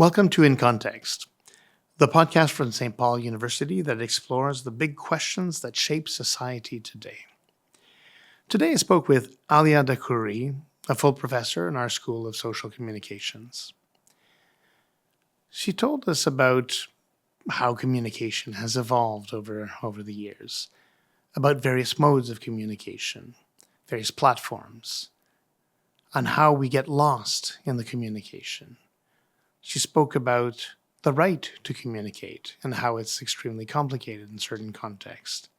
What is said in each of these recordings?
Welcome to In Context, the podcast from St. Paul University that explores the big questions that shape society today. Today I spoke with Aliaa Dakroury, a full professor in our School of Social Communications. She told us about how communication has evolved over the years, about various modes of communication, various platforms, and how we get lost in the communication. She spoke about the right to communicate and how it's extremely complicated in certain contexts.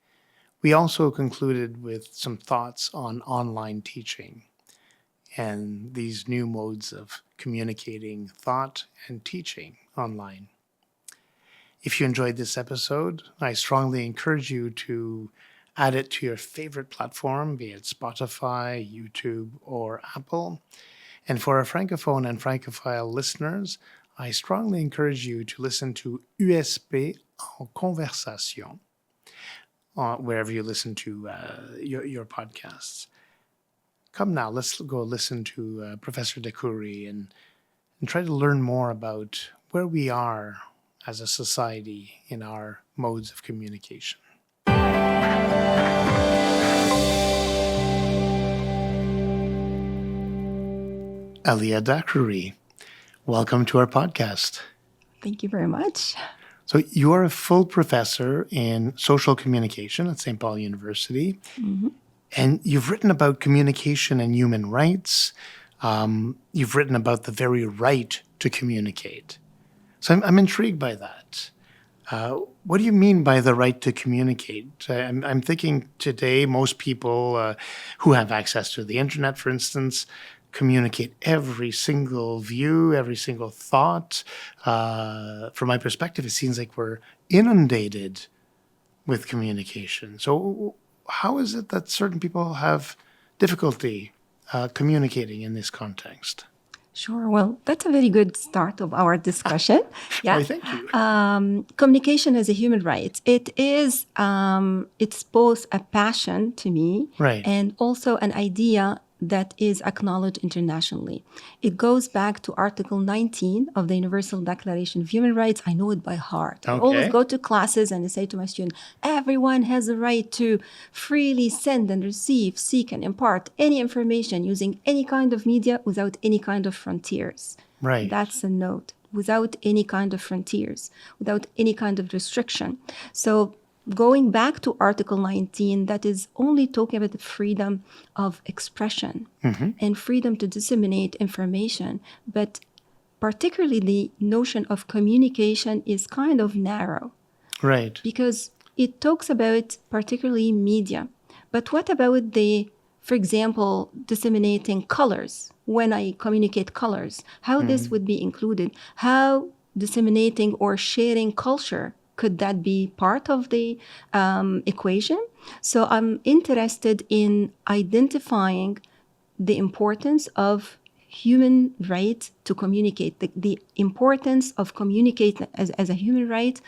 We also concluded with some thoughts on online teaching and these new modes of communicating thought and teaching online. If you enjoyed this episode, I strongly encourage you to add it to your favorite platform, be it Spotify, YouTube, or Apple. And for our Francophone and Francophile listeners, I strongly encourage you to listen to USP en conversation, wherever you listen to your podcasts. Come now, let's go listen to Professor Dakroury and try to learn more about where we are as a society in our modes of communication. Aliaa Dakroury, welcome to our podcast. Thank you very much. So you are a full professor in social communication at St. Paul University, and you've written about communication and human rights. You've written about the very right to communicate. So I'm intrigued by that. What do you mean by the right to communicate? I'm thinking today most people who have access to the internet, for instance, communicate every single view, every single thought. From my perspective, it seems like we're inundated with communication. So how is it that certain people have difficulty communicating in this context? Sure. Well, that's a very good start of our discussion. Yeah. Well, thank you. Communication is a human right. It is, it's both a passion to me, right, and also an idea that is acknowledged internationally. It goes back to Article 19 of the Universal Declaration of Human Rights. I know it by heart. Okay. I always go to classes and I say to my students, everyone has the right to freely send and receive, seek and impart any information using any kind of media without any kind of frontiers. Right. That's a note. Without any kind of frontiers, without any kind of restriction. So going back to Article 19, that is only talking about the freedom of expression and freedom to disseminate information. But particularly the notion of communication is kind of narrow. Right. Because it talks about particularly media. But what about for example, disseminating colors? When I communicate colors, how this would be included? How disseminating or sharing culture, could that be part of the equation? So I'm interested in identifying the importance of human right to communicate, the importance of communicating as a human right,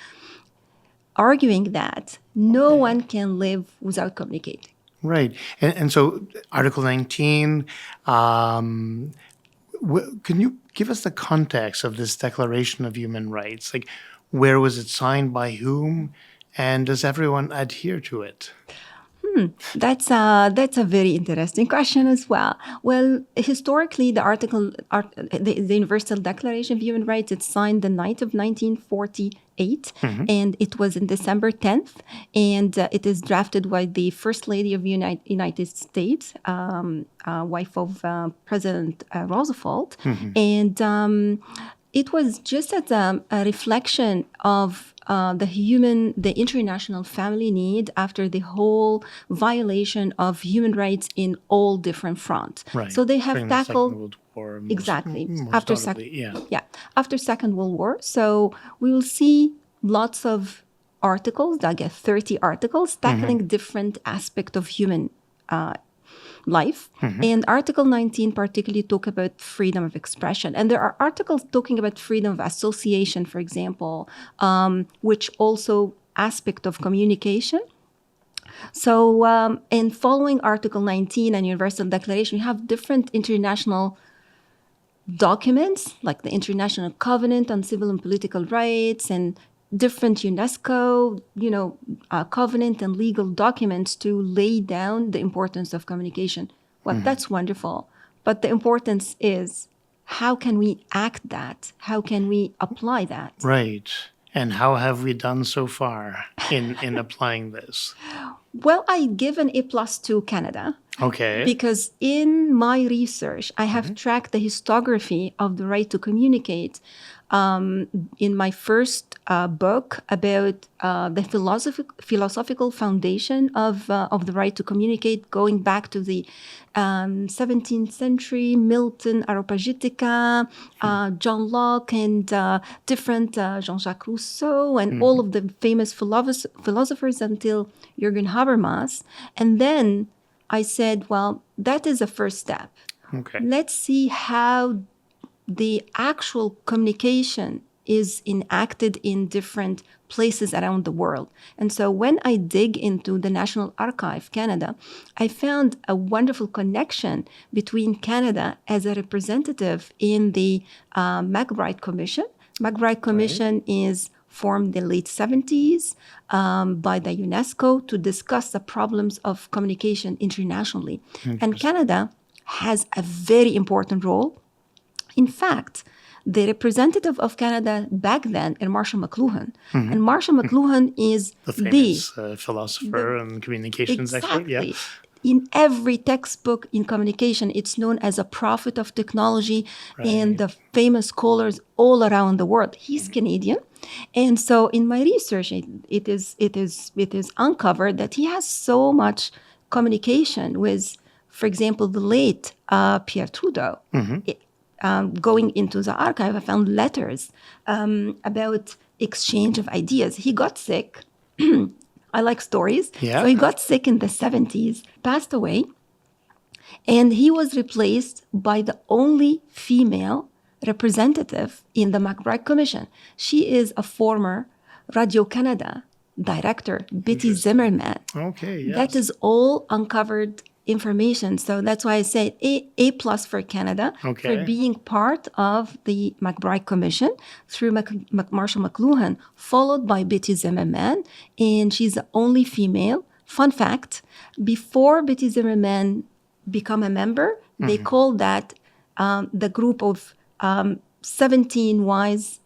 arguing that no one can live without communicating. Right. And so Article 19, can you give us the context of this Declaration of Human Rights? Like, where was it signed by whom? And does everyone adhere to it? That's a very interesting question as well. Well, historically, the Universal Declaration of Human Rights, it's signed the night of 1948, and it was in December 10th, and it is drafted by the First Lady of the United States, wife of President Roosevelt, and it was just as a reflection of the international family need after the whole violation of human rights in all different fronts. Right. So they have During tackled the Second World War, after Second World War. So we will see lots of articles, I guess 30 articles, tackling different aspects of human life. And Article 19 particularly talk about freedom of expression. And there are articles talking about freedom of association, for example, which also aspect of communication. So in following Article 19 and Universal Declaration, we have different international documents like the International Covenant on Civil and Political Rights and different UNESCO, covenant and legal documents to lay down the importance of communication. Well, that's wonderful. But the importance is, how can we act that? How can we apply that? Right. And how have we done so far in applying this? Well, I give an A+ to Canada. Okay. Because in my research, I have tracked the historiography of the right to communicate. In my first book about the philosophical foundation of the right to communicate, going back to the 17th century, Milton, Areopagitica, John Locke, and different Jean-Jacques Rousseau, and all of the famous philosophers until Jürgen Habermas. And then I said, well, that is a first step. Okay. Let's see how the actual communication is enacted in different places around the world. And so when I dig into the National Archive, Canada, I found a wonderful connection between Canada as a representative in the McBride Commission. McBride Commission is formed in the late 70s by the UNESCO to discuss the problems of communication internationally. And Canada has a very important role. In fact, the representative of Canada back then is Marshall McLuhan. And Marshall McLuhan is the famous philosopher and communications expert. Yeah. In every textbook in communication, it's known as a prophet of technology, and the famous scholars all around the world. He's Canadian. And so in my research, it is uncovered that he has so much communication with, for example, the late Pierre Trudeau. Going into the archive, I found letters about exchange of ideas. He got sick. I like stories. Yeah. So he got sick in the 70s, passed away, and he was replaced by the only female representative in the McBride Commission. She is a former Radio-Canada director, Betty Zimmerman. Okay, yes. That is all uncovered information. So that's why I say A+ for Canada for being part of the McBride Commission through Marshall McLuhan, followed by Betty Zimmerman, and she's the only female. Fun fact, before Betty Zimmerman become a member, they called that the group of 17 wise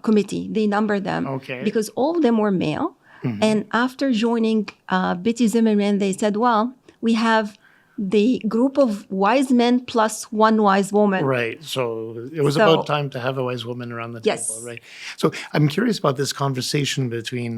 committee. They number them because all of them were male. And after joining Betty Zimmerman, they said, well, we have the group of wise men plus one wise woman. Right. So it was about time to have a wise woman around the table, right? So I'm curious about this conversation between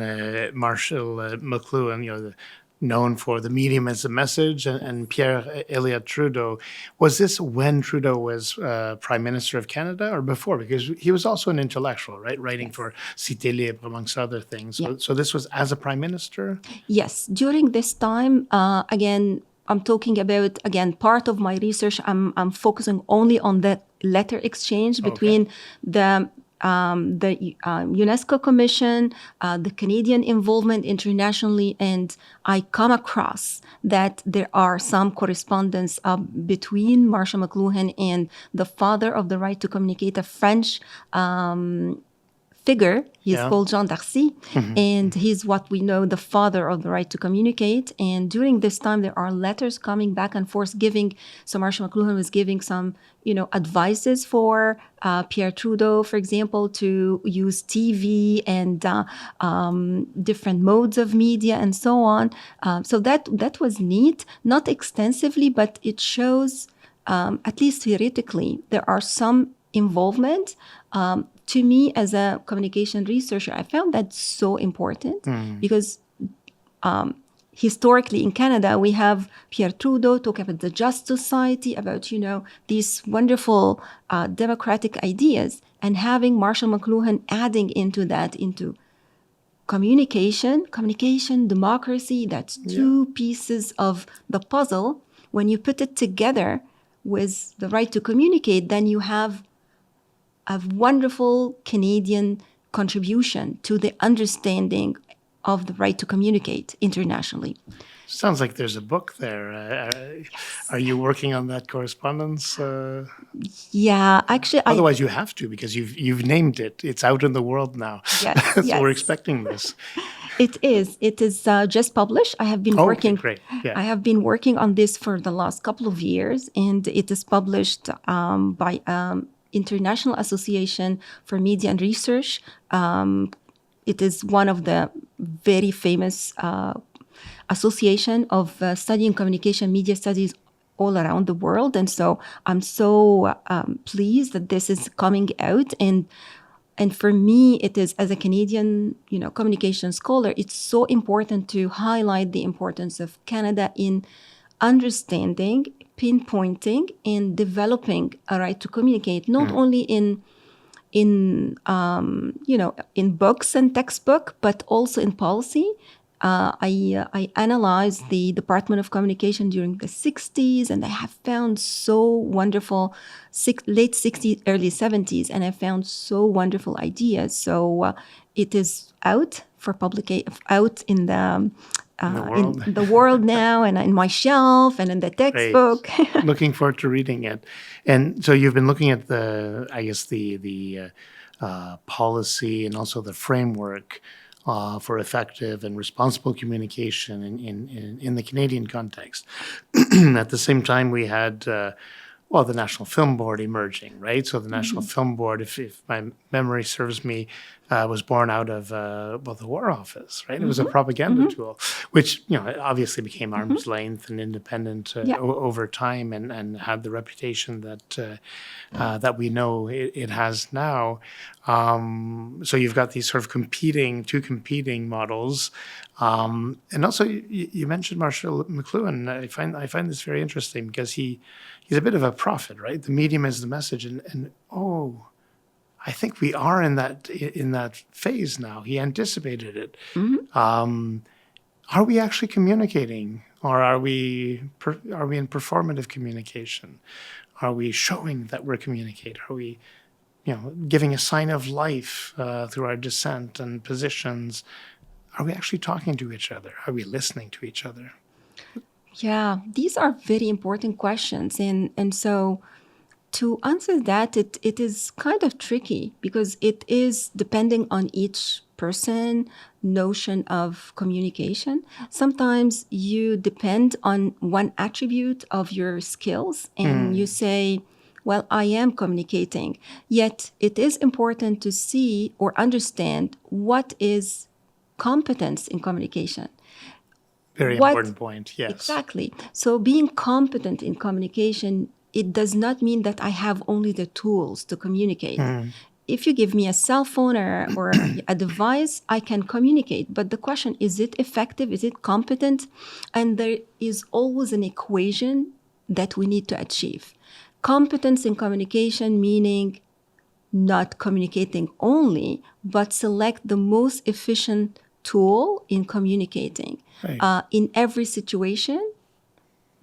Marshall McLuhan, known for the medium as a message, and Pierre Aliaa Trudeau. Was this when Trudeau was Prime Minister of Canada or before? Because he was also an intellectual, right? Writing for Cité Libre, amongst other things. So this was as a Prime Minister? Yes. During this time, again, I'm talking about, part of my research, I'm focusing only on the letter exchange between the UNESCO Commission, the Canadian involvement internationally, and I come across that there are some correspondence between Marshall McLuhan and the father of the right to communicate, a French figure. He's called Jean d'Arcy, and he's what we know the father of the right to communicate. And during this time, there are letters coming back and forth so Marshall McLuhan was giving some, advices for Pierre Trudeau, for example, to use TV and different modes of media and so on. So that was neat, not extensively, but it shows, at least theoretically, there are some involvement. To me, as a communication researcher, I found that so important because historically in Canada, we have Pierre Trudeau talk about the Just Society, about, these wonderful democratic ideas, and having Marshall McLuhan adding into communication, democracy, that's two pieces of the puzzle. When you put it together with the right to communicate, then you have a wonderful Canadian contribution to the understanding of the right to communicate internationally. Sounds like there's a book there. Are you working on that correspondence? Yeah, actually, Otherwise, you have to, because you've named it. It's out in the world now. yes, So we're yes. expecting this. It is. It is just published. I have been Oh, okay, working. great. Yeah. I have been working on this for the last couple of years, and it is published by International Association for Media and Research. It is one of the very famous association of studying communication media studies all around the world, and so I'm so pleased that this is coming out. And for me, it is, as a Canadian, communication scholar, it's so important to highlight the importance of Canada in understanding, pinpointing, and developing a right to communicate, not only in books and textbook, but also in policy. I analyzed the Department of Communication during the 60s, and I have found so wonderful, late 60s, early 70s, and I found so wonderful ideas. So it is out for out in the world. in the world now, and in my shelf, and in the textbook. Looking forward to reading it. And so you've been looking at the policy and also the framework for effective and responsible communication in the Canadian context. At the same time, we had the National Film Board emerging, right? So the National Film Board, if my memory serves me, was born out of the War Office, right? It was a propaganda tool, which obviously became arm's length and independent over time, and had the reputation that we know it has now. So you've got these sort of two competing models, and also you mentioned Marshall McLuhan. I find this very interesting because he's a bit of a prophet, right? The medium is the message, and I think we are in that phase now. He anticipated it. Are we actually communicating, or are we in performative communication? Are we showing that we're communicating? Are we, giving a sign of life through our dissent and positions? Are we actually talking to each other? Are we listening to each other? Yeah, these are very important questions, and so to answer that, it is kind of tricky because it is depending on each person notion of communication. Sometimes you depend on one attribute of your skills and you say, well, I am communicating. Yet it is important to see or understand what is competence in communication. Very important point, yes. Exactly. So being competent in communication, it does not mean that I have only the tools to communicate. If you give me a cell phone or a device, I can communicate. But the question, is it effective? Is it competent? And there is always an equation that we need to achieve. Competence in communication meaning not communicating only, but select the most efficient tool in communicating. Right. In every situation,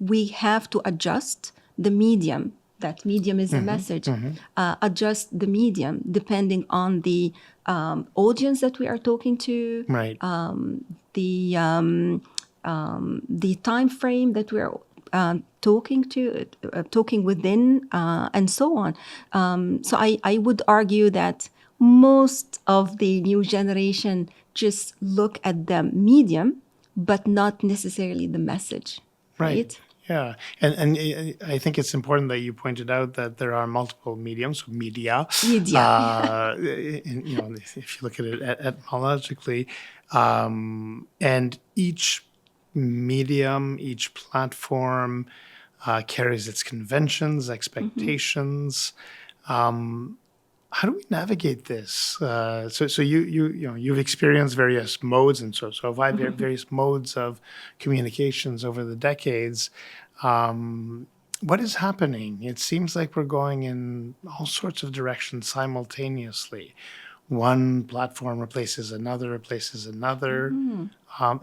we have to adjust the medium. That medium is a message. Adjust the medium depending on the audience that we are talking to, Right. the time frame that we are talking within, and so on. So I would argue that most of the new generation just look at the medium, but not necessarily the message. Right? Yeah, and I think it's important that you pointed out that there are multiple mediums, media. If you look at it etymologically, and each medium, each platform carries its conventions, expectations. How do we navigate this? So you've experienced various modes, and so have I, various modes of communications over the decades. What is happening? It seems like we're going in all sorts of directions simultaneously. One platform replaces another.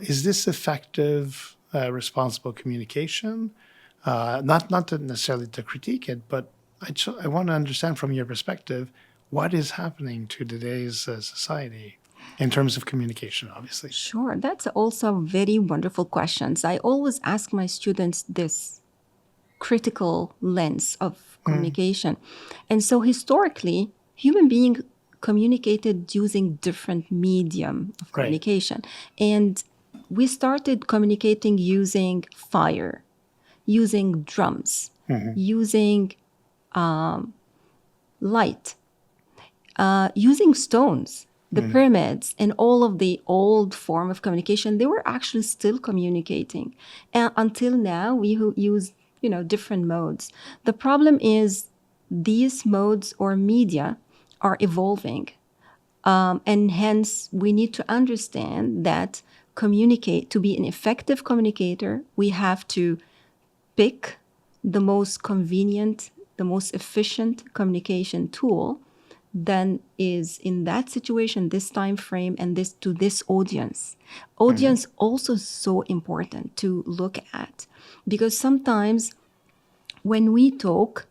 Is this effective, responsible communication? Not necessarily to critique it, but I want to understand from your perspective, what is happening to today's society? in terms of communication, obviously? Sure, that's also very wonderful questions. I always ask my students this critical lens of communication. And so historically, human beings communicated using different medium of Right. communication. And we started communicating using fire, using drums, using light, using stones, the pyramids, and all of the old form of communication. They were actually still communicating, and until now we use different modes. The problem is these modes or media are evolving, and hence we need to understand that to be an effective communicator, we have to pick the most convenient, the most efficient communication tool then is in that situation, this time frame, and this audience. Audience also so important to look at, because sometimes when we talk,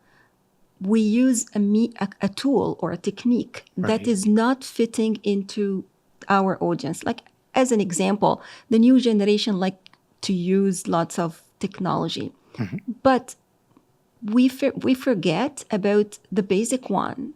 we use a tool or a technique that Right. is not fitting into our audience. Like, as an example, the new generation like to use lots of technology, but we forget about the basic one,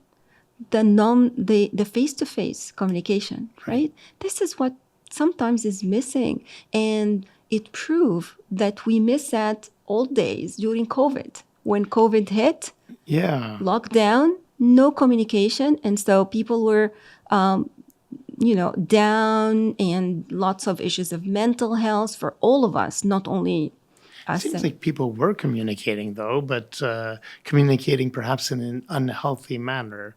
the face-to-face communication, right? This is what sometimes is missing, and it proved that we miss that old days during COVID. When COVID hit, Yeah. lockdown, no communication, and so people were down, and lots of issues of mental health for all of us, not only us. Seems like people were communicating, though, but communicating perhaps in an unhealthy manner.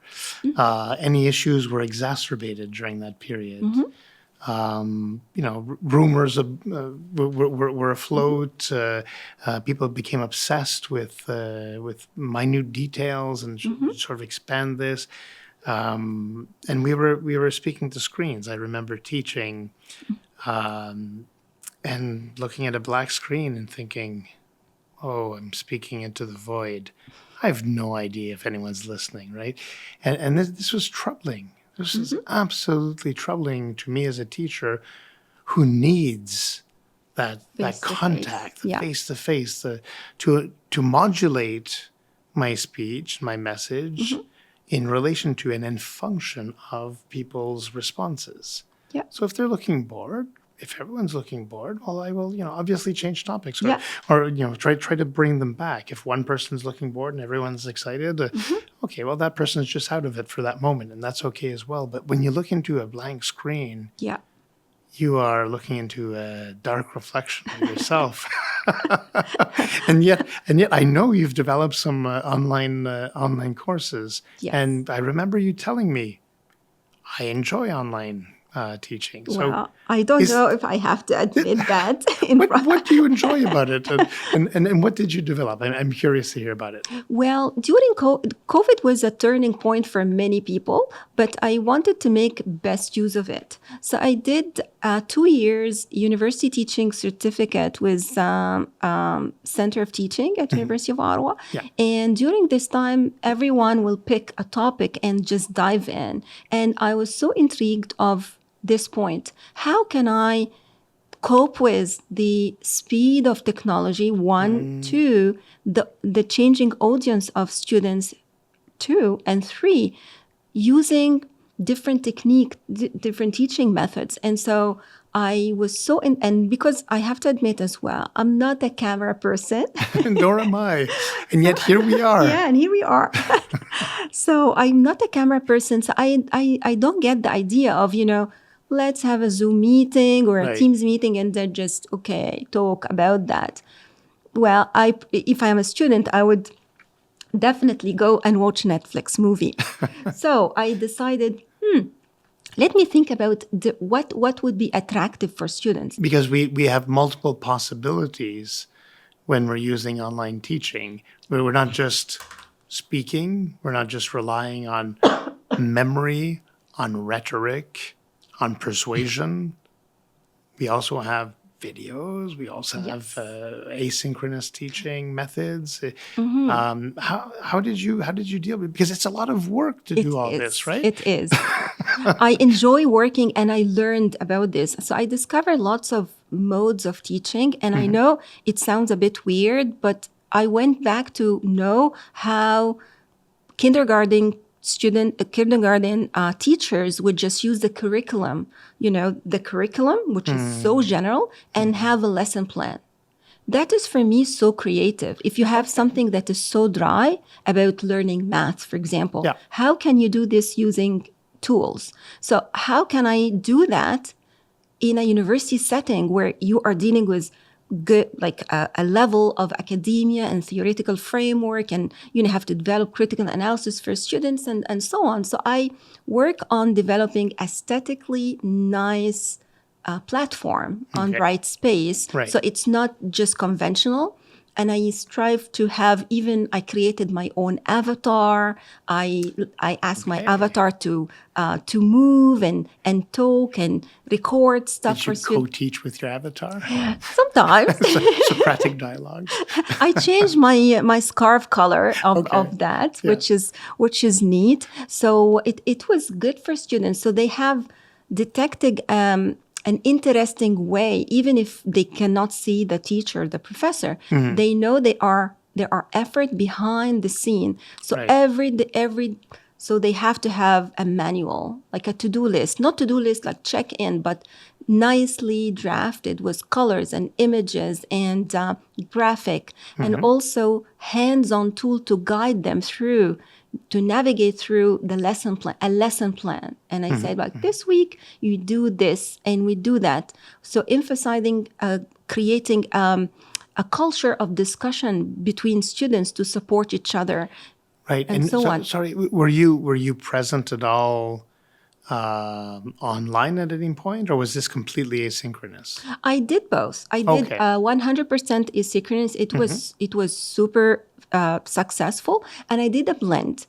Any issues were exacerbated during that period. Rumors were afloat. People became obsessed with minute details and sort of expand this. And we were speaking to screens. I remember teaching. And looking at a black screen and thinking, oh, I'm speaking into the void. I have no idea if anyone's listening, right? And this was troubling. This is absolutely troubling to me as a teacher who needs that contact, the face-to-face, to modulate my speech, my message in relation to and in function of people's responses. Yeah. So if they're looking bored, if everyone's looking bored, well, I will, obviously change topics or, Yeah. or try to bring them back. If one person's looking bored and everyone's excited, okay, well, that person is just out of it for that moment, and that's okay as well. But when you look into a blank screen, Yeah. you are looking into a dark reflection of yourself. and yet, I know you've developed some online courses, Yes. and I remember you telling me, I enjoy online teaching. Well, I don't know if I have to admit that. What do you enjoy about it, and what did you develop? I'm curious to hear about it. Well, during COVID was a turning point for many people, but I wanted to make best use of it. So I did 2 years university teaching certificate with Center of Teaching at University of Ottawa. Yeah. And during this time, everyone will pick a topic and just dive in. And I was so intrigued of this point. How can I cope with the speed of technology, one, two, the changing audience of students, two, and three, using different different teaching methods. And so I was and because I have to admit as well, I'm not a camera person. Nor am I. And yet here we are. Yeah, and here we are. So I'm not a camera person. So I don't get the idea of, let's have a Zoom meeting or a Teams meeting and then just, talk about that. Well, if I'm a student, I would definitely go and watch a Netflix movie. So I decided, let me think about what would be attractive for students. Because we have multiple possibilities when we're using online teaching. We're not just speaking. We're not just relying on memory, on rhetoric, on persuasion. We also have videos. We also have asynchronous teaching methods. How did you deal with it? Because it's a lot of work to do all this, right? It is. I enjoy working and I learned about this. So I discovered lots of modes of teaching. And I know it sounds a bit weird, but I went back to know how kindergarten teachers would just use the curriculum, which is so general, and have a lesson plan. That is for me so creative. If you have something that is so dry about learning math, for example, how can you do this using tools? So how can I do that in a university setting where you are dealing with good, like a level of academia and theoretical framework, and you have to develop critical analysis for students and so on. So I work on developing aesthetically nice platform on Brightspace. Right. So it's not just conventional. And I strive to have I created my own avatar. I asked my avatar to move and talk and record stuff for students. Did you co-teach with your avatar? Sometimes. Socratic dialogue. I changed my scarf color of that, which is neat. So it was good for students. So they have detected an interesting way, even if they cannot see the teacher, the professor, they know there are effort behind the scene. So so they have to have a manual, like a to-do list, not to-do list like check-in, but nicely drafted with colors and images and graphic, and also hands-on tool to guide them through, to navigate through a lesson plan. And I said, like, this week you do this and we do that. So emphasizing, creating a culture of discussion between students to support each other. Right. And so on. Sorry, were you present at all online at any point, or was this completely asynchronous? I did both. I did 100% asynchronous. It was super successful, and I did a blend.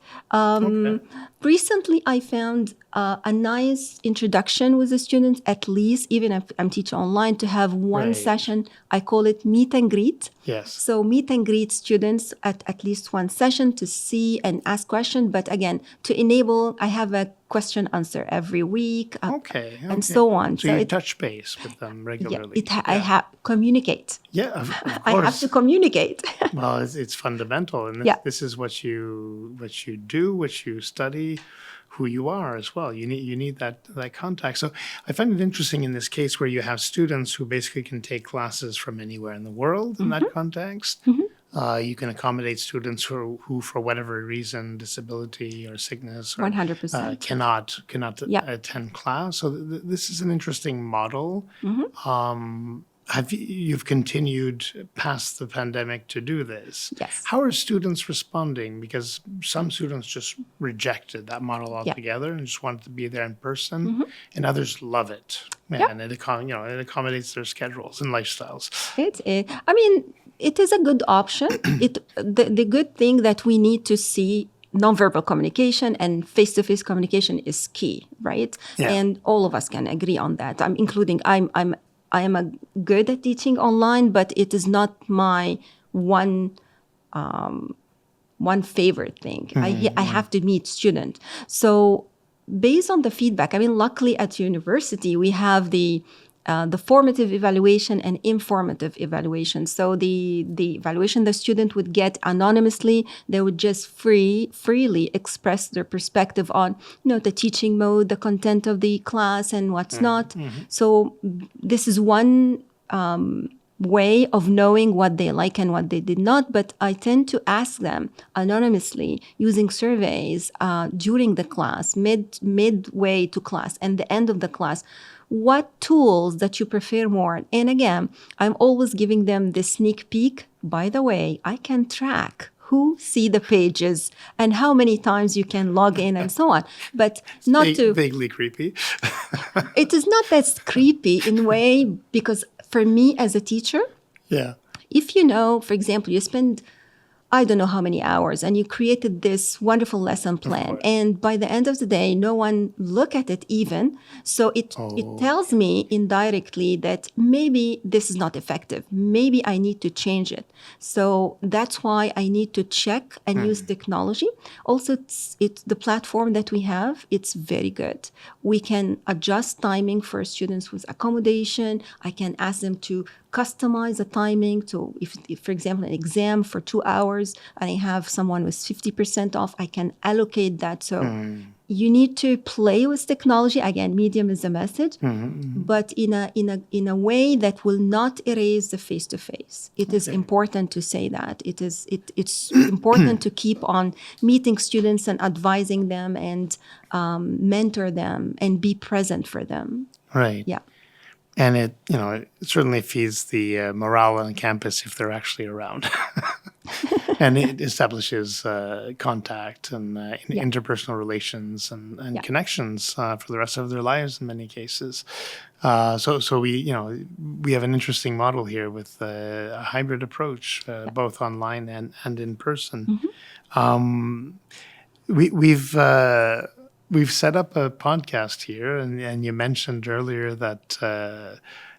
Recently, I found a nice introduction with the students, at least, even if I'm teaching online, to have one session. I call it meet and greet. Yes. So meet and greet students at least one session to see and ask questions. But again, to enable, I have a question answer every week, and so on. So you touch base with them regularly. I have communicate. Yeah, of course. I have to communicate. Well, it's fundamental, and this is what you do, what you study, who you are as well. You need that contact. So I find it interesting in this case where you have students who basically can take classes from anywhere in the world in that context. You can accommodate students who for whatever reason, disability or sickness, or 100% cannot attend class. So this is an interesting model. You've continued past the pandemic to do this? Yes. How are students responding? Because some students just rejected that model altogether and just wanted to be there in person, and others love it. And it accommodates their schedules and lifestyles. It is a good option. The good thing that we need to see, nonverbal communication and face-to-face communication is key, right? Yeah. And all of us can agree on that. I am good at teaching online, but it is not my one favorite thing. I have to meet students. So based on the feedback, luckily at university we have the formative evaluation and informative evaluation. So the evaluation the student would get anonymously, they would just freely express their perspective on the teaching mode, the content of the class, and what's not. So this is one way of knowing what they like and what they did not. But I tend to ask them anonymously using surveys during the class, midway to class, and the end of the class. What tools that you prefer more? And again, I'm always giving them the sneak peek. By the way, I can track who see the pages and how many times you can log in and so on. But not to... Vaguely creepy. It is not that creepy in a way, because for me as a teacher, if for example, you spend I don't know how many hours, and you created this wonderful lesson plan. And by the end of the day, no one look at it even. So it tells me indirectly that maybe this is not effective. Maybe I need to change it. So that's why I need to check and use technology. Also, it's the platform that we have, it's very good. We can adjust timing for students with accommodation. I can ask them to customize the timing to, if for example, an exam for 2 hours and I have someone with 50% off, I can allocate that. So you need to play with technology. Again, medium is the message, but in a way that will not erase the face-to-face. It is important to say that. It's important to keep on meeting students and advising them and mentor them and be present for them. Right. Yeah. And it certainly feeds the morale on campus if they're actually around. And it establishes contact and interpersonal relations and connections for the rest of their lives in many cases. So we have an interesting model here with a hybrid approach, both online and in person. We've set up a podcast here, and you mentioned earlier that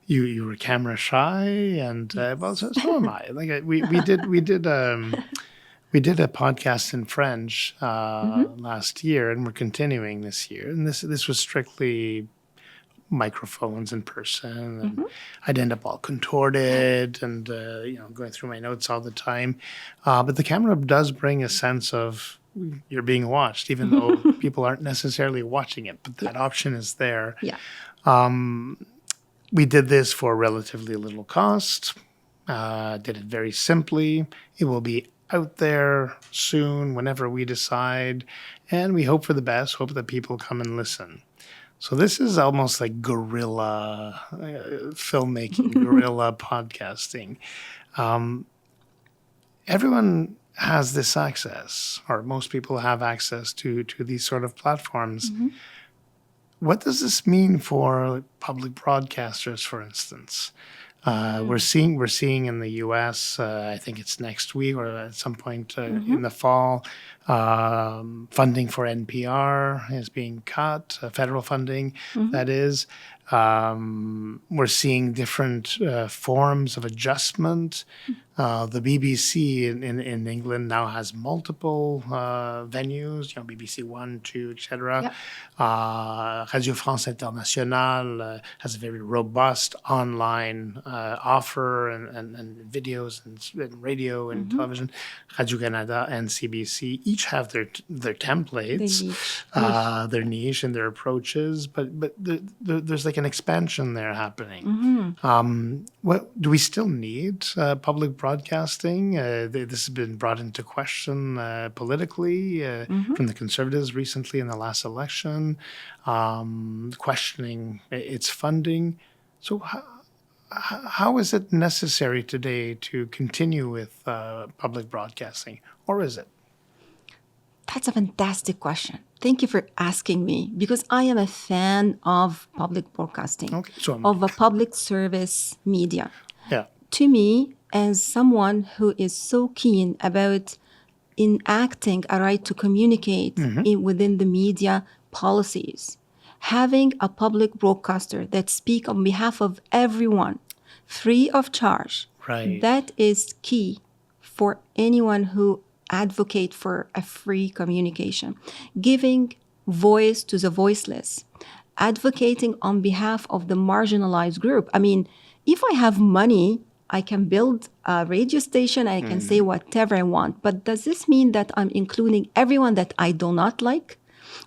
you were camera shy, and well, so am I. Like we did a podcast in French last year, and we're continuing this year. And this was strictly microphones in person, and I'd end up all contorted and going through my notes all the time. But the camera does bring a sense of you're being watched, even though people aren't necessarily watching it. But that option is there. Yeah. We did this for relatively little cost. Did it very simply. It will be out there soon, whenever we decide, and we hope for the best. Hope that people come and listen. So this is almost like guerrilla filmmaking, guerrilla podcasting. Everyone has this access, or most people have access to these sort of platforms. What does this mean for public broadcasters, for instance? We're seeing in the U.S. I think it's next week or at some point in the fall. Funding for NPR is being cut, federal funding, that is. We're seeing different forms of adjustment. The BBC in England now has multiple venues, BBC One, Two, etc. Radio France Internationale has a very robust online offer and videos and radio and television. Radio Canada and CBC each have their templates, their niche and their approaches, but there's like an expansion there happening. What do we still need public broadcasting? This has been brought into question politically from the Conservatives recently in the last election, questioning its funding. So how is it necessary today to continue with public broadcasting, or is it? That's a fantastic question. Thank you for asking me, because I am a fan of public broadcasting, of a public service media. Yeah. To me, as someone who is so keen about enacting a right to communicate within the media policies, having a public broadcaster that speak on behalf of everyone, free of charge, that is key for anyone who advocate for a free communication, giving voice to the voiceless, advocating on behalf of the marginalized group. I mean, if I have money, I can build a radio station and I can say whatever I want. But does this mean that I'm including everyone that I do not like,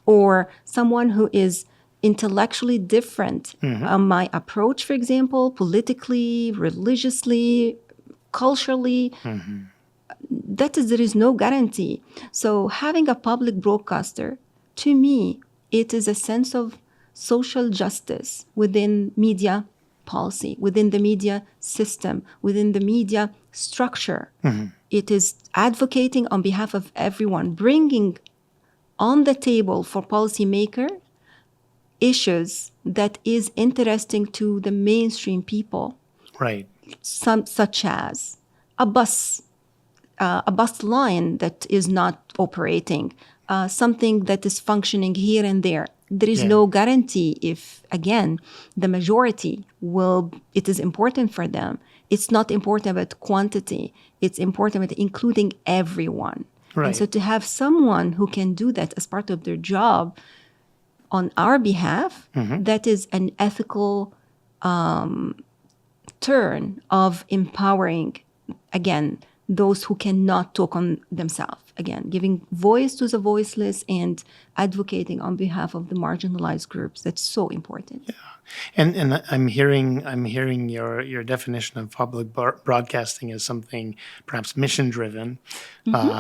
or someone who is intellectually different? My approach, for example, politically, religiously, culturally, there is no guarantee. So having a public broadcaster, to me, it is a sense of social justice within media policy, within the media system, within the media structure. It is advocating on behalf of everyone, bringing on the table for policymaker issues that is interesting to the mainstream people. Right. Such as a bus a bus line that is not operating, something that is functioning here and there. There is no guarantee if, again, the majority it is important for them. It's not important about quantity. It's important about including everyone. Right. And so to have someone who can do that as part of their job on our behalf, that is an ethical turn of empowering, again, those who cannot talk on themselves. Again, giving voice to the voiceless and advocating on behalf of the marginalized groups. That's so important. Yeah. And I'm hearing your definition of public broadcasting as something perhaps mission driven,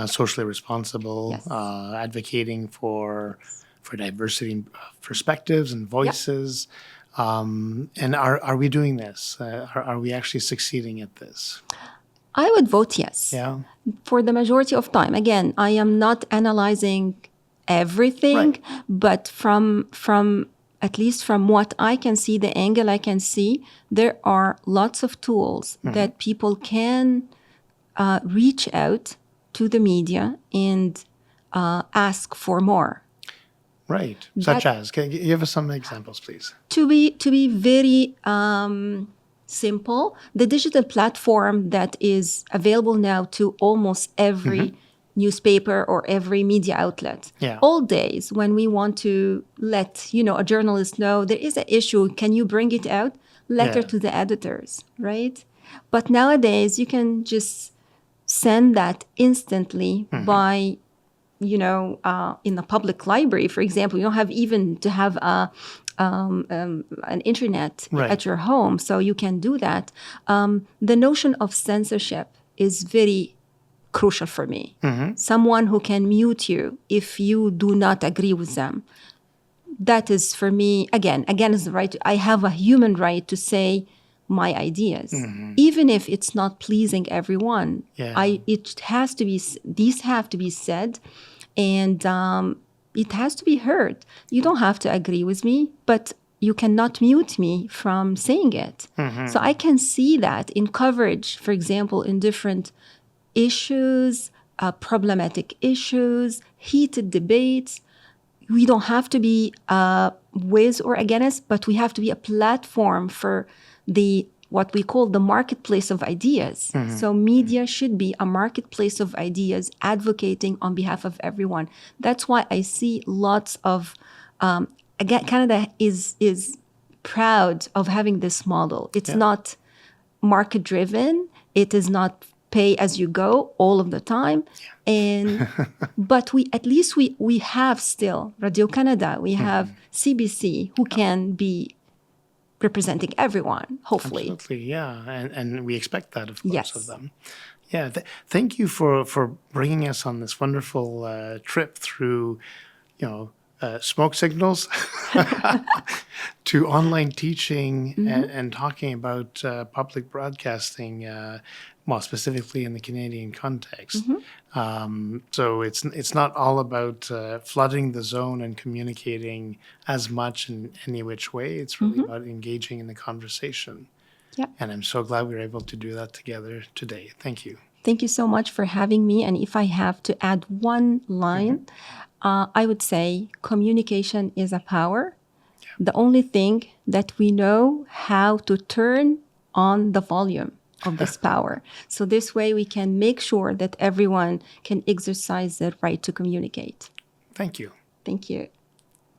socially responsible, advocating for diversity of perspectives and voices. And are we doing this? Are we actually succeeding at this? I would vote yes. Yeah. For the majority of time. Again, I am not analyzing everything, but from at least from what I can see, the angle I can see, there are lots of tools that people can reach out to the media and ask for more. Right. Such as, can you give us some examples, please? To be very simple, the digital platform that is available now to almost every newspaper or every media outlet. Yeah. Old days, when we want to let a journalist know there is an issue, can you bring it out? Letter to the editors, right? But nowadays, you can just send that instantly by in the public library, for example. You don't have even to have an internet at your home, so you can do that. The notion of censorship is very crucial for me. Someone who can mute you if you do not agree with them. That is, for me, again is the right. I have a human right to say my ideas, even if it's not pleasing everyone. These have to be said, and it has to be heard. You don't have to agree with me, but you cannot mute me from saying it. So I can see that in coverage, for example, in different issues, problematic issues, heated debates. We don't have to be with or against, but we have to be a platform for what we call the marketplace of ideas. So media should be a marketplace of ideas, advocating on behalf of everyone. That's why I see lots of, again, Canada is proud of having this model. It's not market driven. It is not pay as you go all of the time. And but we have still Radio Canada, we have CBC who can be representing everyone, hopefully. Absolutely, yeah. And we expect that, of course, of them. Yeah, thank you for bringing us on this wonderful trip through, smoke signals to online teaching and talking about public broadcasting, specifically in the Canadian context. So it's not all about flooding the zone and communicating as much in any which way. It's really about engaging in the conversation. Yeah. And I'm so glad we were able to do that together today. Thank you. Thank you so much for having me. And if I have to add one line, I would say communication is a power. Yeah. The only thing that we know how to turn on the volume of this power. So this way we can make sure that everyone can exercise their right to communicate. Thank you. Thank you.